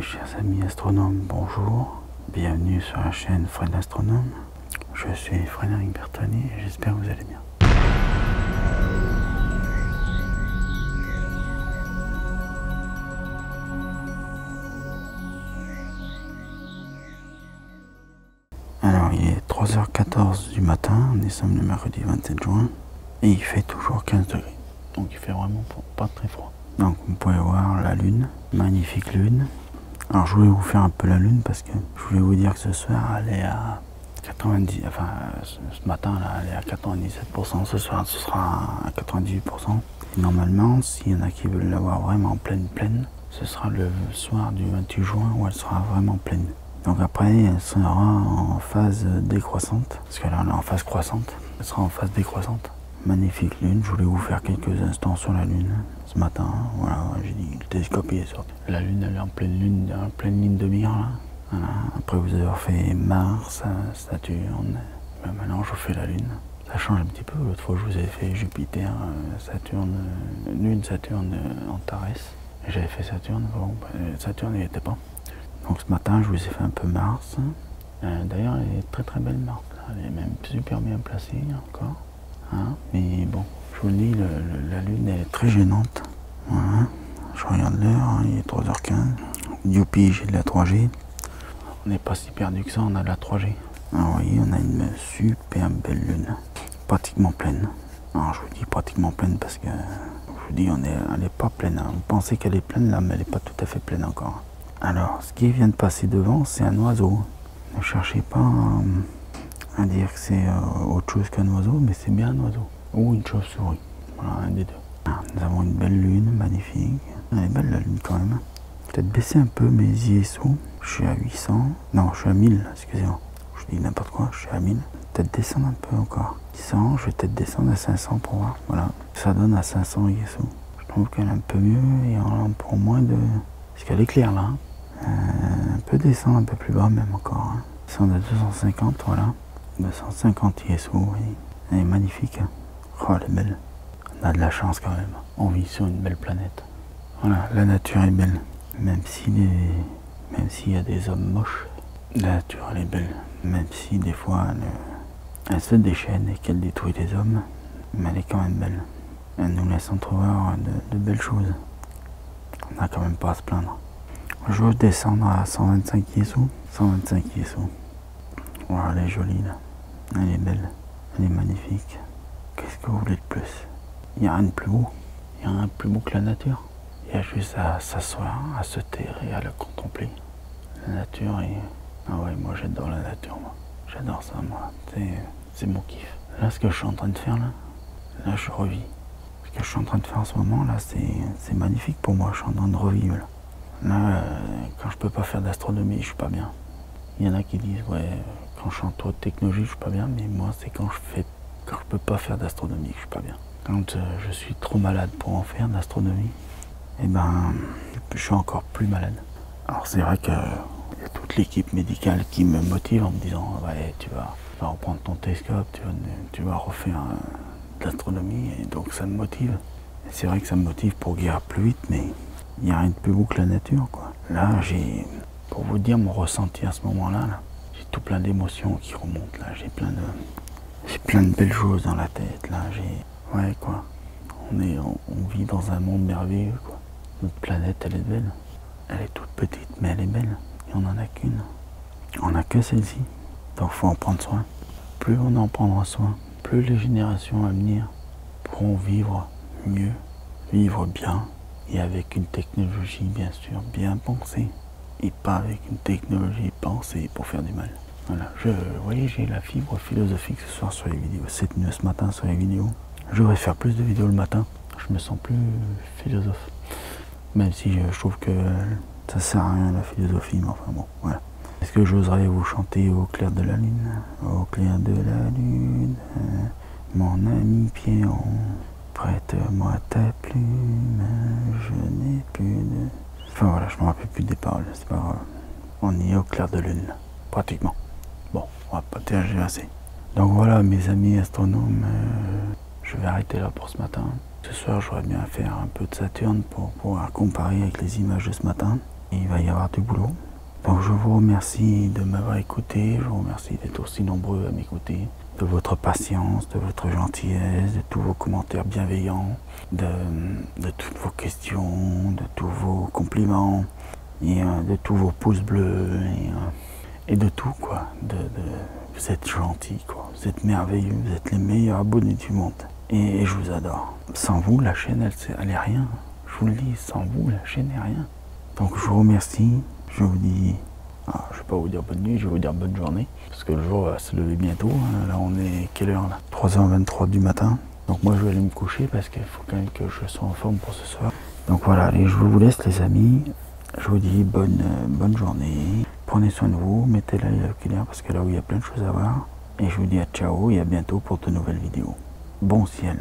Mes chers amis astronomes, bonjour. Bienvenue sur la chaîne Fred Astronome. Je suis Frédéric Bertoni et j'espère que vous allez bien. Alors il est 3h14 du matin, nous sommes le mercredi 27 juin et il fait toujours 15 degrés. Donc il fait vraiment pas très froid. Donc vous pouvez voir la lune, magnifique lune. Alors je voulais vous faire un peu la lune parce que je voulais vous dire que ce soir elle est à 90, enfin ce matin là elle est à 97%, ce soir ce sera à 98%. Et normalement s'il y en a qui veulent l'avoir vraiment pleine, ce sera le soir du 28 juin où elle sera vraiment pleine. Donc après elle sera en phase décroissante, parce que là on est en phase croissante, elle sera en phase décroissante. Magnifique lune, je voulais vous faire quelques instants sur la lune ce matin, voilà, j'ai dit le télescope il est sorti. La lune elle est en pleine lune, en pleine ligne de mire là. Voilà. Après vous avez fait Mars, Saturne, ben maintenant je fais la lune. Ça change un petit peu, l'autre fois je vous ai fait Jupiter, Saturne, Lune, Saturne, Antares. J'avais fait Saturne, bon, Saturne il était pas. Donc ce matin je vous ai fait un peu Mars. D'ailleurs elle est très belle Mars, elle est même super bien placée encore. Hein, mais bon, je vous le dis, la lune elle est très gênante. Voilà. Je regarde l'heure, hein, il est 3h15. Youpi, j'ai de la 3G. On n'est pas si perdu que ça, on a de la 3G. Alors vous voyez, on a une super belle lune, pratiquement pleine. Alors je vous dis pratiquement pleine parce que, je vous dis, elle n'est pas pleine. Hein. Vous pensez qu'elle est pleine là, mais elle n'est pas tout à fait pleine encore. Alors, ce qui vient de passer devant, c'est un oiseau. Ne cherchez pas à dire que c'est autre chose qu'un oiseau, mais c'est bien un oiseau. Ou une chauve-souris. Voilà, un des deux. Alors, nous avons une belle lune, magnifique. Elle est belle la lune quand même. Peut-être baisser un peu mes ISO. Je suis à 800. Non, je suis à 1000, excusez-moi. Je dis n'importe quoi, je suis à 1000. Peut-être descendre un peu encore. 600, je vais peut-être descendre à 500 pour voir. Voilà, ça donne à 500 ISO. Je trouve qu'elle est un peu mieux et pour moins de... Parce qu'elle est claire là. On peut descendre un peu plus bas même encore. Hein. Descendre à 250, voilà. 250 ISO, oui. Elle est magnifique. Hein. Oh, elle est belle. On a de la chance quand même. On vit sur une belle planète. Voilà, la nature est belle. Même s'il y a des hommes moches, la nature elle est belle. Même si des fois elle se déchaîne et qu'elle détruit les hommes, mais elle est quand même belle. Elle nous laisse entrevoir de belles choses. On n'a quand même pas à se plaindre. Je veux descendre à 125 ISO. 125 ISO. Voilà, elle est jolie là. Elle est belle. Elle est magnifique. Qu'est-ce que vous voulez de plus? Il n'y a rien de plus beau. Il n'y a rien de plus beau que la nature. Il y a juste à s'asseoir, à se taire et à la contempler. La nature est... Ah ouais, moi j'adore la nature, moi. J'adore ça, moi. C'est mon kiff. Là, ce que je suis en train de faire, là je revis. Ce que je suis en train de faire en ce moment, là, c'est magnifique pour moi. Je suis en train de revivre, là. Là, quand je peux pas faire d'astronomie, je suis pas bien. Il y en a qui disent, ouais, quand je suis en trop de technologie, je suis pas bien. Mais moi, c'est quand je peux pas faire d'astronomie que je suis pas bien. Quand je suis trop malade pour en faire d'astronomie, et ben, je suis encore plus malade. Alors c'est vrai qu'il y a toute l'équipe médicale qui me motive en me disant ouais, tu vas reprendre ton télescope, tu vas refaire de l'astronomie, et donc ça me motive. C'est vrai que ça me motive pour guérir plus vite, mais il n'y a rien de plus beau que la nature, quoi. Là, pour vous dire mon ressenti à ce moment-là, j'ai tout plein d'émotions qui remontent, là, j'ai plein de belles choses dans la tête, là, ouais, quoi. On vit dans un monde merveilleux, quoi. Notre planète, elle est belle. Elle est toute petite, mais elle est belle. Et on n'en a qu'une. On n'a que celle-ci. Donc il faut en prendre soin. Plus on en prendra soin, plus les générations à venir pourront vivre mieux, vivre bien, et avec une technologie, bien sûr, bien pensée. Et pas avec une technologie pensée pour faire du mal. Voilà. Vous voyez, j'ai la fibre philosophique ce soir sur les vidéos. C'est mieux ce matin sur les vidéos. Je devrais faire plus de vidéos le matin. Je me sens plus philosophe. Même si je trouve que ça sert à rien la philosophie, mais enfin bon, voilà. Est-ce que j'oserais vous chanter au clair de la lune? Au clair de la lune, mon ami Pierron, prête-moi ta plume, je n'ai plus de... Enfin voilà, je me rappelle plus des paroles, c'est pas grave. On y est au clair de lune, pratiquement. Bon, on va pas tergiverser. Donc voilà mes amis astronomes, je vais arrêter là pour ce matin. Ce soir, j'aurais bien faire un peu de Saturne pour pouvoir comparer avec les images de ce matin. Il va y avoir du boulot. Donc je vous remercie de m'avoir écouté, je vous remercie d'être aussi nombreux à m'écouter, de votre patience, de votre gentillesse, de tous vos commentaires bienveillants, de toutes vos questions, de tous vos compliments, et de tous vos pouces bleus, et de tout quoi. Vous êtes gentils quoi, vous êtes merveilleux, vous êtes les meilleurs abonnés du monde. Et je vous adore. Sans vous, la chaîne, elle est rien. Je vous le dis, sans vous, la chaîne est rien. Donc je vous remercie. Je vous dis, je ne vais pas vous dire bonne nuit, je vais vous dire bonne journée. Parce que le jour va se lever bientôt. Hein. Là, on est quelle heure là? 3h23 du matin. Donc moi, je vais aller me coucher parce qu'il faut quand même que je sois en forme pour ce soir. Donc voilà, allez, je vous laisse les amis. Je vous dis bonne journée. Prenez soin de vous, mettez l'œil oculaire parce que là où il y a plein de choses à voir. Et je vous dis à ciao et à bientôt pour de nouvelles vidéos. Bon ciel.